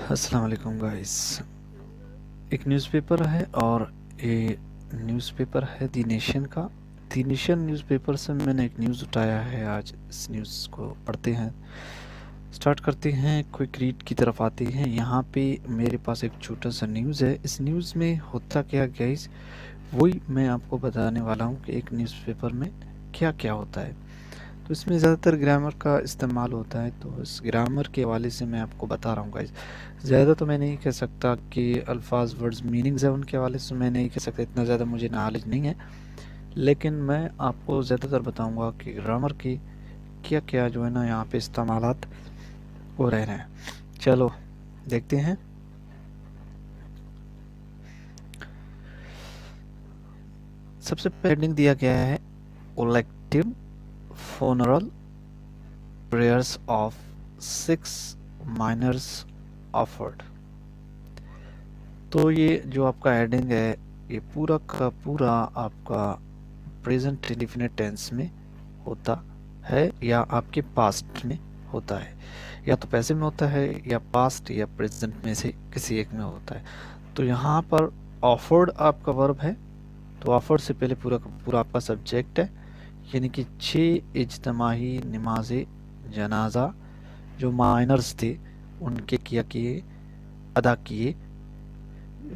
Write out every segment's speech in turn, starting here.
अस्सलाम वालेकुम गाइस। एक न्यूज़पेपर है और ये न्यूज़पेपर है दी नेशन का। दी नेशन न्यूज़पेपर से मैंने एक न्यूज़ उठाया है। आज इस न्यूज़ को पढ़ते हैं, स्टार्ट करते हैं, क्विक रीड की तरफ आते हैं। यहाँ पे मेरे पास एक छोटा सा न्यूज़ है। इस न्यूज़ में होता क्या गाइस, वही मैं आपको बताने वाला हूँ कि एक न्यूज़पेपर में क्या क्या होता है। तो इसमें ज़्यादातर ग्रामर का इस्तेमाल होता है, तो इस ग्रामर के हवाले से मैं आपको बता रहा हूँ गाइस। ज़्यादा तो मैं नहीं कह सकता कि अल्फाज वर्ड्स मीनिंग्स है उनके हवाले से मैं नहीं कह सकता, इतना ज़्यादा मुझे नॉलेज नहीं है। लेकिन मैं आपको ज़्यादातर बताऊँगा कि ग्रामर की क्या क्या जो है ना यहाँ पे इस्तेमालात हो रहे हैं। चलो देखते हैं। सबसे पहले हेडिंग दिया गया है collective funeral prayers of 6 miners offered। तो ये जो आपका हेडिंग है ये पूरा का पूरा आपका प्रेजेंट इंडेफिनिट टेंस में होता है या आपके पास्ट में होता है, या तो पैसिव में होता है या पास्ट या प्रेजेंट में से किसी एक में होता है। तो यहाँ पर ऑफर्ड आपका वर्ब है, तो ऑफर्ड से पहले पूरा का पूरा आपका सब्जेक्ट है, यानी कि 6 इज्तमाही नमाज जनाजा जो माइनर्स थे उनके अदा किए।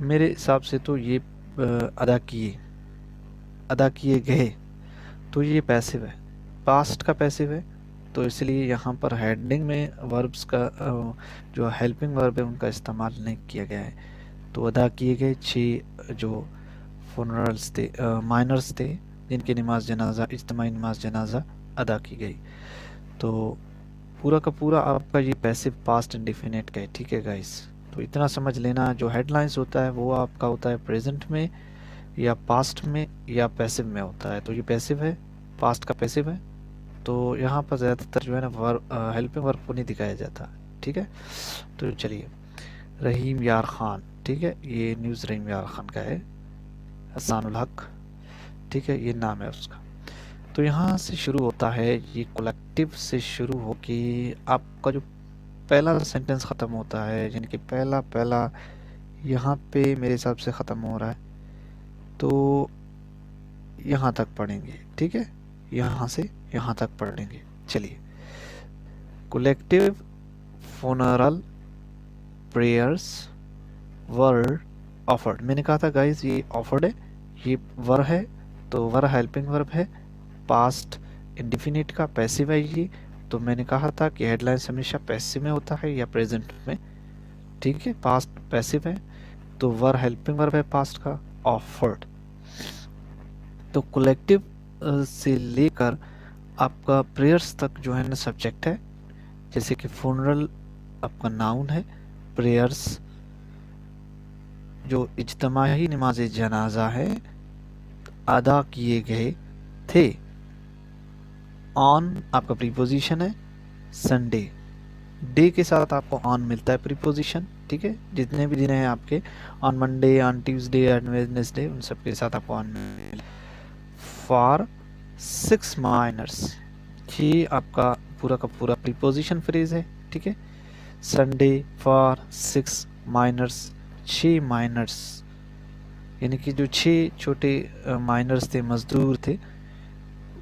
मेरे हिसाब से तो ये अदा किए गए, तो ये पैसिव है, पास्ट का पैसिव है। तो इसलिए यहाँ पर हेडिंग में वर्ब्स का जो हेल्पिंग वर्ब है उनका इस्तेमाल नहीं किया गया है। तो अदा किए गए 6 जो फुनरल्स थे, माइनर्स थे, जिनकी नमाज जनाजा इज्तिमाई नमाज जनाजा अदा की गई। तो पूरा का पूरा आपका ये पैसिव पास्ट इंडेफिनिट का है। ठीक है गाइस, तो इतना समझ लेना। जो हेडलाइंस होता है वो आपका होता है प्रेजेंट में या पास्ट में या पैसिव में होता है। तो ये पैसिव है, पास्ट का पैसिव है। तो यहाँ पर ज़्यादातर जो है ना वर्ब हेल्पिंग वर्ब को नहीं दिखाया जाता। ठीक है, तो चलिए। रहीम यार खान, ठीक है, ये न्यूज़ रहीम यार खान का है, हसानुल हक, ठीक है, ये नाम है उसका। तो यहाँ से शुरू होता है, ये कलेक्टिव से शुरू हो के आपका जो पहला सेंटेंस ख़त्म होता है, यानी कि पहला पहला यहाँ पे मेरे हिसाब से ख़त्म हो रहा है। तो यहाँ तक पढ़ेंगे, ठीक है, यहाँ से यहाँ तक पढ़ेंगे। चलिए, collective funeral prayers were offered। मैंने कहा था गाइस ये ऑफर्ड है, ये वर है, तो वर हेल्पिंग वर्ब है, पास्ट इंडिफिनिट का पैसिव है ये। तो मैंने कहा था कि हेडलाइंस हमेशा पैसिव में होता है या प्रेजेंट में। ठीक है, पास्ट पैसिव है, तो वर हेल्पिंग वर्ब है पास्ट का, ऑफर्ड। तो कलेक्टिव से लेकर आपका प्रेयर्स तक जो है ना सब्जेक्ट है। जैसे कि फुनरल आपका नाउन है, प्रेयर्स जो इज्तमाही नमाज जनाजा है अदा किए गए थे। ऑन आपका प्रीपोजिशन है, संडे, डे के साथ आपको ऑन मिलता है प्रीपोजिशन। ठीक है, जितने भी दिन हैं आपके, on Monday, on Tuesday, on Wednesday, उन सब के साथ आपको ऑन मिला। फॉर 6 माइनर्स, ये आपका पूरा का पूरा प्रीपोजिशन फ्रेज है। ठीक है, संडे फॉर 6 माइनर्स, 6 माइनर्स, यानी कि जो 6 छोटे माइनर्स थे, मजदूर थे,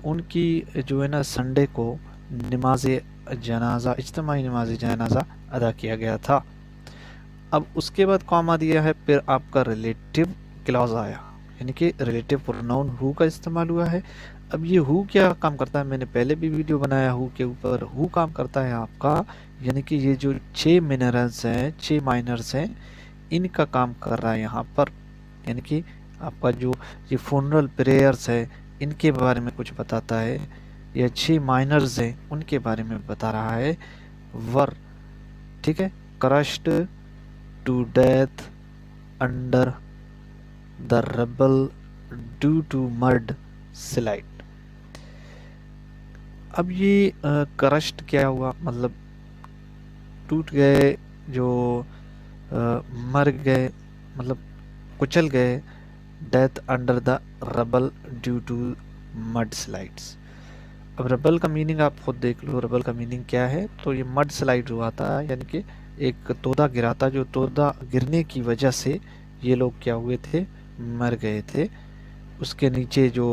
उनकी जो है ना संडे को नमाज जनाजा इज्तिमाई नमाज जनाजा अदा किया गया था। अब उसके बाद कॉमा दिया है, फिर आपका रिलेटिव क्लॉज आया, यानी कि रिलेटिव प्रोनाउन हु का इस्तेमाल हुआ है। अब ये हु क्या काम करता है, मैंने पहले भी वीडियो बनाया हु के ऊपर। हु काम करता है आपका, यानी कि ये जो 6 मिनरल्स हैं, 6 माइनर्स हैं, इनका काम कर रहा है यहाँ पर। यानी कि आपका जो ये फुनरल प्रेयर्स है इनके बारे में कुछ बताता है, या 6 माइनर्स हैं उनके बारे में बता रहा है। वर, ठीक है, crushed to death under the rubble due to mudslide. अब ये क्रश्ड क्या हुआ, मतलब टूट गए, जो मर गए, मतलब कुचल गए, death under the rubble due to mudslides. अब रबल का मीनिंग आप खुद देख लो, रबल का मीनिंग क्या है। तो ये मड स्लाइड हुआ था, यानी कि एक तोदा गिरा था, जो तोदा गिरने की वजह से ये लोग क्या हुए थे, मर गए थे। उसके नीचे जो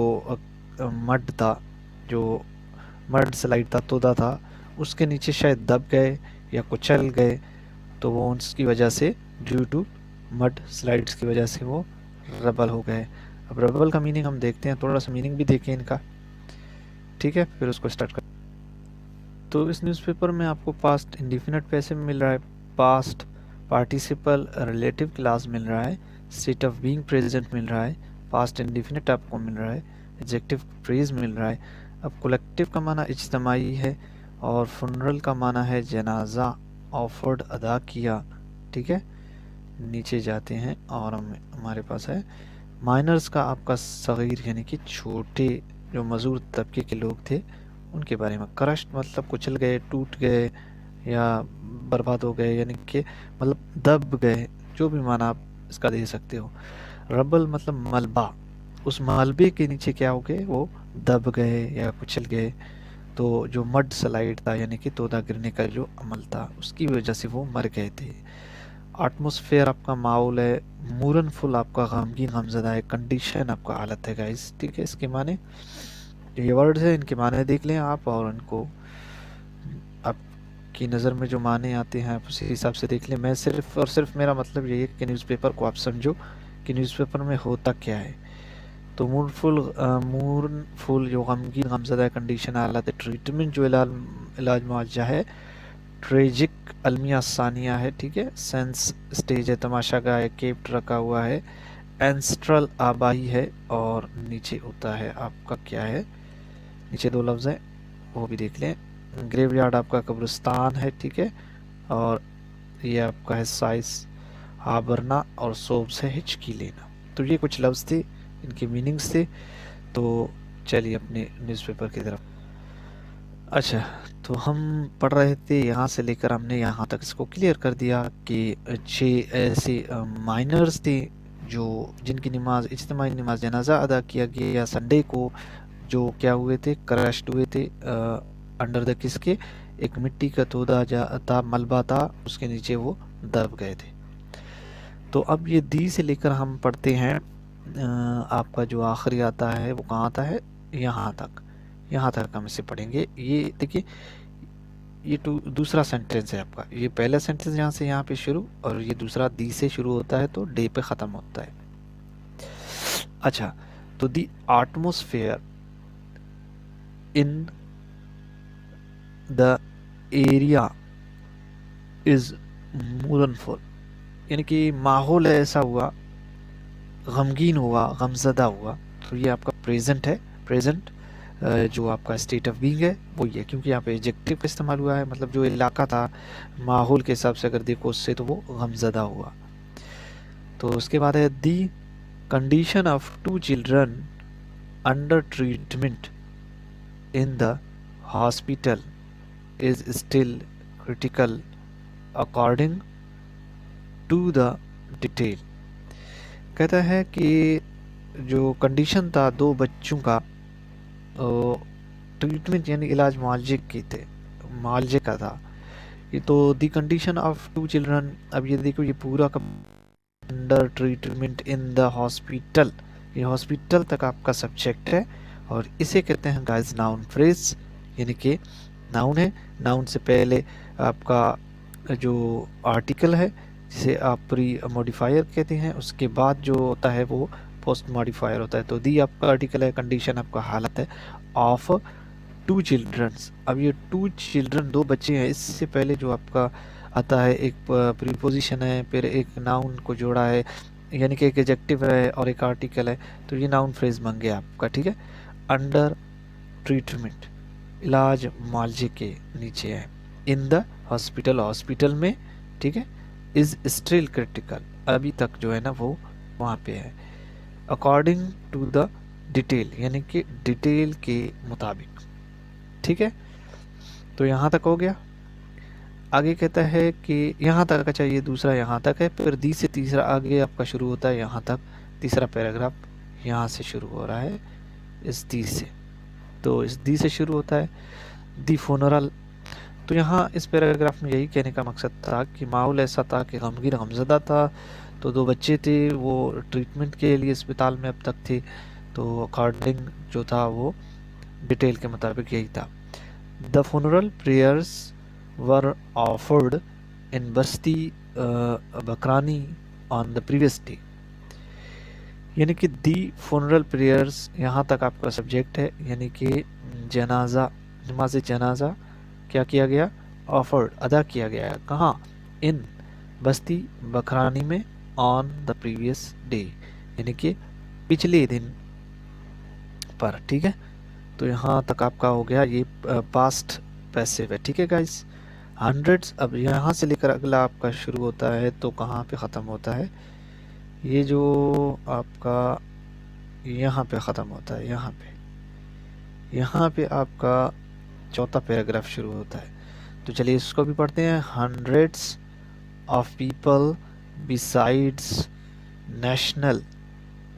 मड था, जो मड स्लाइड था, तोदा था, उसके नीचे शायद दब गए या कुचल गए, तो वो उसकी वजह से, ड्यू टू मड स्लाइड्स की वजह से वो रबल हो गए। अब रबल का मीनिंग हम देखते हैं, थोड़ा सा मीनिंग भी देखें इनका, ठीक है, फिर उसको स्टार्ट कर। तो इस न्यूज़पेपर में आपको पास्ट इंडिफिनिट पैसिव मिल रहा है, पास्ट पार्टिसिपल रिलेटिव क्लास मिल रहा है, स्टेट ऑफ बीइंग प्रेजेंट मिल रहा है, पास्ट इंडिफिनिट आपको मिल रहा है, एडजेक्टिव फ्रेज मिल रहा है। अब कलेक्टिव का माना इज्तमाई है, और फुनरल का माना है जनाजा ऑफर्ड, अदा किया, ठीक है। नीचे जाते हैं और हमारे पास है माइनर्स का आपका सगीर, यानी कि छोटे जो मजदूर तबके के लोग थे उनके बारे में। क्रश्ड मतलब कुचल गए, टूट गए या बर्बाद हो गए, यानी कि मतलब दब गए, जो भी माना आप इसका दे सकते हो। रबल मतलब मलबा, उस मलबे के नीचे क्या हो गए, वो दब गए या कुचल गए। तो जो मड स्लाइड था, यानी कि तोदा गिरने का जो अमल था, उसकी वजह से वो मर गए थे। एटमॉस्फेयर आपका माहौल है, मूरन फुल आपका गमगीन गमज़दा है, कंडीशन आपका हालत है गाइस, ठीक है। इसके माने ये वर्ड्स है, इनके माने देख लें आप, और इनको आपकी नज़र में जो माने आते हैं आप उसी हिसाब से देख लें। मैं सिर्फ और सिर्फ मेरा मतलब यही है कि न्यूज़पेपर को आप समझो कि न्यूज़पेपर में होता क्या है। तो मूरन फुल जो गमगीन गमज़दा कंडीशन हालत है, ट्रीटमेंट जो इलाज मुआवजा है, ट्रेजिक अलमिया सानिया है, ठीक है। सेंस स्टेज है, तमाशा का है, केप्ट रखा हुआ है, एंस्ट्रल आबाई है, और नीचे होता है आपका क्या है, नीचे दो लफ्ज़ हैं वो भी देख लें। ग्रेवयार्ड आपका कब्रिस्तान है, ठीक है। और ये आपका है साइज हाबरना, और सोब्स है हिचकी लेना। तो ये कुछ लफ्ज़ थे, इनके मीनिंग्स थे। तो चलिए अपने न्यूज़पेपर की तरफ। अच्छा, तो हम पढ़ रहे थे यहाँ से लेकर हमने यहाँ तक इसको क्लियर कर दिया कि 6 ऐसे माइनर्स थे जो जिनकी नमाज इज्तिमाई नमाज जनाजा अदा किया गया संडे को, जो क्या हुए थे, क्रश्ड हुए थे अंडर द किसके, एक मिट्टी का तोदा था, मलबा था, उसके नीचे वो दब गए थे। तो अब ये दी से लेकर हम पढ़ते हैं आपका जो आखिरी आता है वो कहाँ आता है, यहाँ तक। यहाँ तक हम इसे पढ़ेंगे। ये देखिए, ये दूसरा सेंटेंस है आपका। ये पहला सेंटेंस यहाँ से यहाँ पे शुरू, और ये दूसरा दी से शुरू होता है तो डे पे ख़त्म होता है। अच्छा, तो the atmosphere in the area is mournful, यानी कि माहौल ऐसा हुआ, गमगीन हुआ, गमज़दा हुआ। तो ये आपका प्रेजेंट है, प्रेजेंट जो आपका स्टेट ऑफ बीइंग है वो ये, क्योंकि यहाँ पे एडजेक्टिव का इस्तेमाल हुआ है, मतलब जो इलाका था माहौल के हिसाब से अगर देखो उससे, तो वो गमज़दा हुआ। तो उसके बाद है the condition of 2 children under treatment in the hospital is still critical according to the detail. कहता है कि जो कंडीशन था 2 बच्चों का, ट्रीटमेंट यानी इलाज मुआवजे का था। ये तो दी कंडीशन ऑफ 2 चिल्ड्रन, अब ये देखो ये पूरा का under treatment in the hospital, ये हॉस्पिटल तक आपका सब्जेक्ट है, और इसे कहते हैं गाइस नाउन फ्रेज, यानी कि नाउन है। नाउन से पहले आपका जो आर्टिकल है जिसे आप प्री मॉडिफायर कहते हैं, उसके बाद जो होता है वो पोस्ट मॉडिफायर होता है। तो दी आपका आर्टिकल है, कंडीशन आपका हालत है, ऑफ 2 चिल्ड्रंस। अब ये 2 चिल्ड्रन 2 बच्चे हैं, इससे पहले जो आपका आता है एक प्रीपोजिशन है, फिर एक नाउन को जोड़ा है, यानी कि एक एडजेक्टिव है और एक आर्टिकल है। तो ये नाउन फ्रेज बन गया आपका, ठीक है। अंडर ट्रीटमेंट, इलाज मुआवजे के नीचे है, इन द हॉस्पिटल, हॉस्पिटल में, ठीक है। इज स्टिल क्रिटिकल, अभी तक जो है ना वो वहाँ पे है। अकॉर्डिंग टू द डिटेल, यानी कि डिटेल के मुताबिक, ठीक है। तो यहाँ तक हो गया। आगे कहता है कि यहाँ तक, अच्छा ये दूसरा यहाँ तक है, फिर दी से तीसरा आगे आपका शुरू होता है यहाँ तक, तीसरा पैराग्राफ यहाँ से शुरू हो रहा है इस दी से। तो इस दी से शुरू होता है दी फुनरल। तो यहाँ इस पैराग्राफ में यही कहने का मकसद था कि माहौल ऐसा था कि गमगीन गमज़दा था। तो 2 बच्चे थे, वो ट्रीटमेंट के लिए अस्पताल में अब तक थे। तो अकॉर्डिंग जो था वो डिटेल के मुताबिक यही था। The funeral prayers were offered in Basti बकरानी on the previous day। यानी कि दी funeral prayers यहाँ तक आपका सब्जेक्ट है, यानी कि जनाजा, नमाज जनाजा क्या किया गया, ऑफर्ड, अदा किया गया। कहाँ, इन बस्ती बकरानी में, ऑन द प्रीवियस डे, यानी कि पिछले दिन पर। ठीक है, तो यहाँ तक आपका हो गया ये पास्ट पैसिव है। ठीक है गाइस, हंड्रेड्स। अब यहाँ से लेकर अगला आपका शुरू होता है तो कहाँ पे ख़त्म होता है, ये जो आपका यहाँ पे ख़त्म होता है, यहाँ पे आपका चौथा पैराग्राफ शुरू होता है। तो चलिए इसको भी पढ़ते हैं। Hundreds of people besides national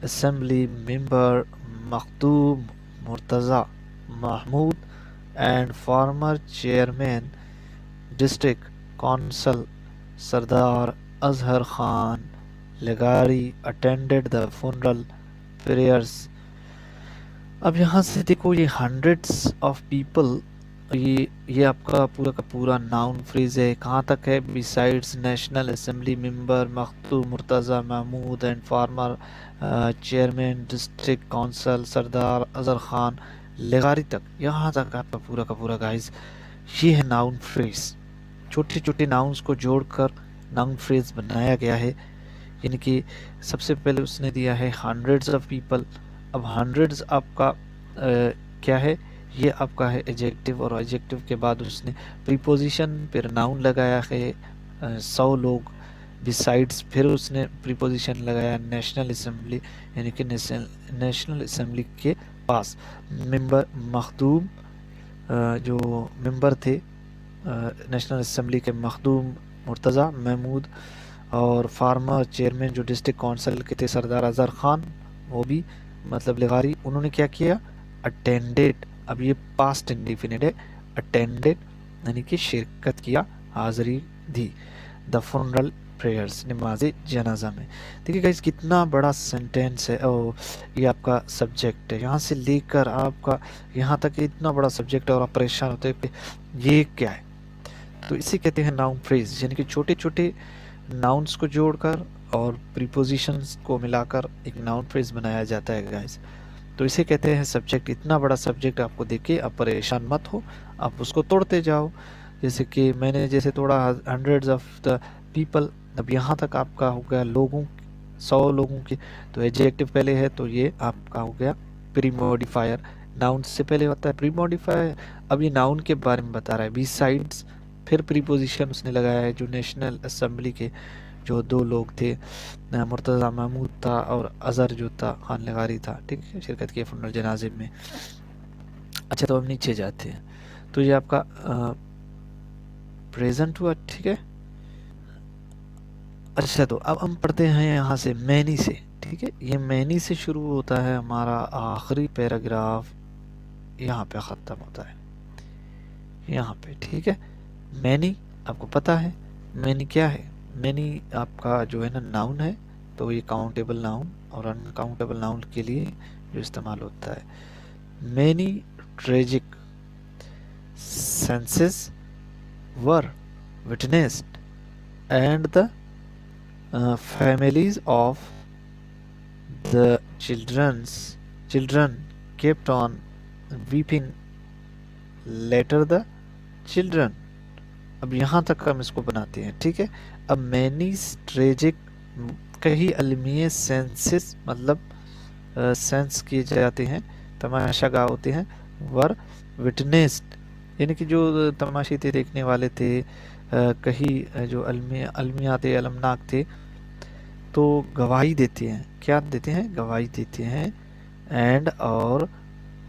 assembly member Makhdoom Murtaza Mahmood and former chairman district council Sardar Azhar Khan Legari attended the funeral prayers। अब यहाँ से देखो, ये हंड्रेड्स ऑफ पीपल, ये आपका पूरा का पूरा नाउन फ्रेज है। कहाँ तक है, besides national assembly member Makhdoom Murtaza Mahmood and former chairman district council Sardar Azhar Khan लेगारी तक, यहाँ तक आपका पूरा का पूरा गाइस ये है नाउन फ्रेज। छोटे छोटे नाउन्स को जोड़कर नाउन फ्रेज बनाया गया है। यानी कि सबसे पहले उसने दिया है हंड्रेड्स ऑफ पीपल। अब हंड्रेड्स आपका क्या है, ये आपका है एडजेक्टिव, और एडजेक्टिव के बाद उसने प्रीपोजिशन फिर नाउन लगाया है 100 लोग। बिसाइड्स फिर उसने प्रीपोजिशन लगाया नेशनल असेंबली, यानी कि नेशनल असेंबली के पास। मेंबर मखदूम, जो मेंबर थे नेशनल असेंबली के, मखदूम मुर्तज़ा महमूद, और फार्मर चेयरमैन जो डिस्ट्रिक्ट काउंसिल के थे सरदार अजहर खान, वो भी मतलब लेगारी, उन्होंने क्या किया, अटेंडेड। अब ये पास्ट इंडिफिनिट है, अटेंडेड यानी कि शिरकत किया, हाज़िरी दी, द फुनरल प्रेयर्स, नमाज जनाजा में। देखिए गाइस कितना बड़ा सेंटेंस है, और ये आपका सब्जेक्ट है, यहाँ से लेकर आपका यहाँ तक इतना बड़ा सब्जेक्ट है, और आप परेशान होते हैं कि ये क्या है। तो इसे कहते हैं नाउन फ्रेज, यानी कि छोटे छोटे नाउन्स को जोड़कर और प्रीपोजिशंस को मिलाकर एक नाउन फ्रेज बनाया जाता है गाइस। तो इसे कहते हैं सब्जेक्ट। इतना बड़ा सब्जेक्ट आपको देखे आप परेशान मत हो, आप उसको तोड़ते जाओ। जैसे कि मैंने जैसे तोड़ा हंड्रेड्स ऑफ द पीपल, अब यहाँ तक आपका हो गया लोगों, 100 लोगों के। तो एडजेक्टिव पहले है तो ये आपका हो गया प्री मॉडिफायर, नाउन से पहले होता है प्री मॉडिफायर। अब ये नाउन के बारे में बता रहा है। बिसाइड्स फिर प्रीपोजिशन उसने लगाया है, जो नेशनल असेंबली के जो 2 लोग थे, मुर्तज़ा महमूद था और अजहर जो था खान लेगारी था, ठीक है, शिरकत किए फुनरल जनाजे में। अच्छा, तो अब नीचे जाते हैं। तो ये आपका प्रेजेंट हुआ, ठीक है। अच्छा, तो अब हम पढ़ते हैं यहाँ से मैनी से, ठीक है। ये मैनी से शुरू होता है हमारा आखिरी पैराग्राफ, यहाँ पे ख़त्म होता है, यहाँ पे, ठीक है। मैनी आपको पता है, मैनी क्या है, मैनी आपका जो है ना नाउन है, तो ये काउंटेबल नाउन और अनकाउंटेबल नाउन के लिए जो इस्तेमाल होता है। Many tragic senses were witnessed and the families of the children kept on weeping later the children। अब यहाँ तक हम इसको बनाते हैं, ठीक है। अब मैनी ट्रेजिक कई अलमिये सेंसेस मतलब सेंस किए जाते हैं, तमाशागा होते हैं। वर विटनेस्ड यानी कि जो तमाशे थे, देखने वाले थे, कहीं जो अलमियात अलमनाक थे, तो गवाही देते हैं। क्या देते हैं, गवाही देते हैं। एंड और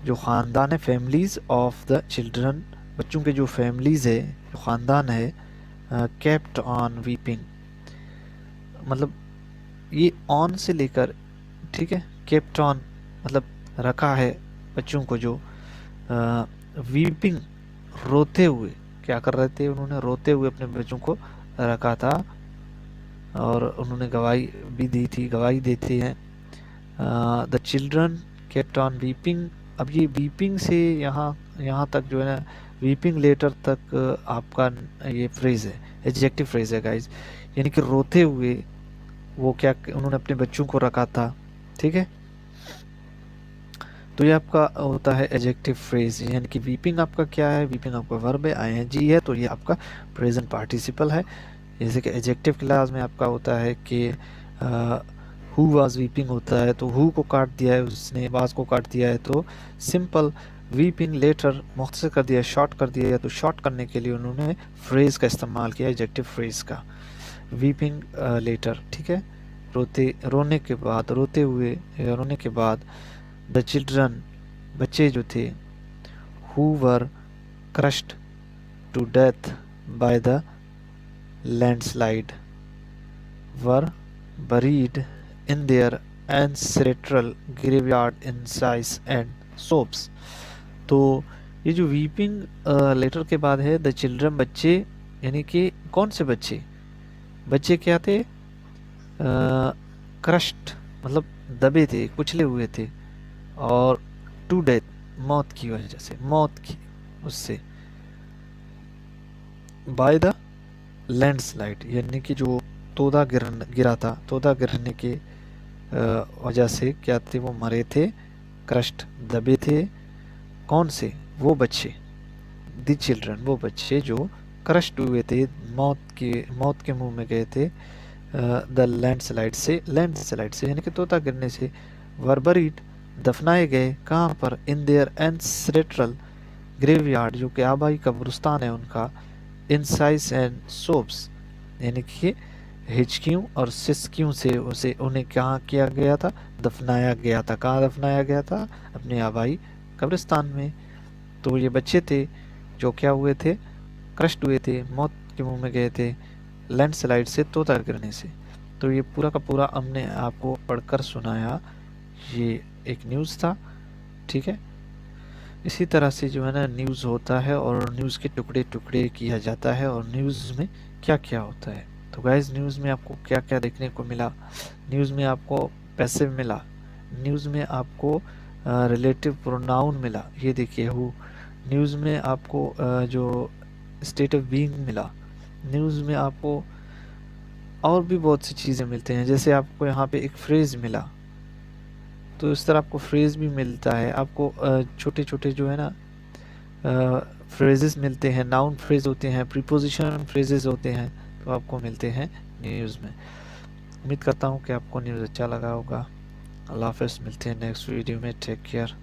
जो ख़ानदान है, फैमिलीज़ ऑफ द चिल्ड्रन, बच्चों के जो फैमिलीज़ है, जो ख़ानदान है, केप्ट ऑन वीपिंग, मतलब ये ऑन से लेकर, ठीक है, केप्ट ऑन मतलब रखा है बच्चों को, जो वीपिंग रोते हुए, क्या कर रहे थे, उन्होंने रोते हुए अपने बच्चों को रखा था और उन्होंने गवाही देती हैं। The children kept on weeping. अब ये वीपिंग से यहाँ यहाँ तक जो है ना, वीपिंग लेटर तक आपका ये फ्रेज है, एडजेक्टिव फ्रेज है गाइज, यानी कि रोते हुए वो क्या उन्होंने अपने बच्चों को रखा था। ठीक है, तो ये आपका होता है एडजेक्टिव फ्रेज, यानी कि वीपिंग आपका क्या है, वीपिंग आपका वर्ब है, आईएनजी है, तो ये आपका प्रेजेंट पार्टिसिपल है। जैसे कि एडजेक्टिव क्लास में आपका होता है कि हु वाज वीपिंग होता है, तो हु को काट दिया है उसने, वाज को काट दिया है तो सिंपल वीपिंग लेटर मुख्तसर कर दिया, शॉर्ट कर दिया, तो शॉर्ट करने के लिए उन्होंने फ्रेज का इस्तेमाल किया, एडजेक्टिव फ्रेज का, वीपिंग लेटर। ठीक है, रोने के बाद, रोते हुए या रोने के बाद, द चिल्ड्रन बच्चे जो थे, who were crushed to death by the landslide were buried in their ancestral graveyard in sighs and sobs। तो ये जो वीपिंग लेटर के बाद है द चिल्ड्रन बच्चे, यानी कि कौन से बच्चे, बच्चे क्या थे, क्रश्ड मतलब दबे थे, कुचले हुए थे, और टू डेथ मौत की वजह से, मौत की उससे, बाय द लैंडस्लाइड यानी कि जो तोदा गिरा था, तोदा गिरने के वजह से क्या थे, वो मरे थे, क्रश्ड दबे थे, कौन से, वो बच्चे, द चिल्ड्रन वो बच्चे जो क्रश्ड हुए थे, मौत के मुंह में गए थे, द लैंडस्लाइड से यानी कि तोता गिरने से, वर बरीड दफनाए गए, कहाँ पर, इन देयर एंसेस्ट्रल ग्रेवयार्ड जो कि आबाई कब्रिस्तान है उनका, इन साइस एंड सोप्स यानी कि हिचकियों और सिसकियों से उन्हें कहाँ किया गया था, दफनाया गया था। कहाँ दफनाया गया था, अपने आबाई कब्रिस्तान में। तो ये बच्चे थे जो क्या हुए थे, क्रश्ड हुए थे, मौत के मुंह में गए थे लैंडस्लाइड से, तोता गिरने से। तो ये पूरा का पूरा हमने आपको पढ़कर सुनाया, ये एक न्यूज़ था। ठीक है, इसी तरह से जो है ना न्यूज़ होता है और न्यूज़ के टुकड़े टुकड़े किया जाता है, और न्यूज़ में क्या क्या होता है। तो गाइज न्यूज़ में आपको क्या क्या देखने को मिला, न्यूज़ में आपको पैसिव मिला, न्यूज़ में आपको रिलेटिव प्रोनाउन मिला, ये देखिए हु, न्यूज़ में आपको जो स्टेट ऑफ बीइंग मिला, न्यूज़ में आपको और भी बहुत सी चीज़ें मिलते हैं, जैसे आपको यहाँ पे एक फ्रेज़ मिला, तो इस तरह आपको फ्रेज़ भी मिलता है, आपको छोटे छोटे जो है ना फ्रेजेस मिलते हैं, नाउन फ्रेज होते हैं, प्रीपोजिशन फ्रेजेस होते हैं, तो आपको मिलते हैं न्यूज़ में। उम्मीद करता हूँ कि आपको न्यूज़ अच्छा लगा होगा। अल्लाह हाफ़िज़, मिलते हैं नेक्स्ट वीडियो में, टेक केयर।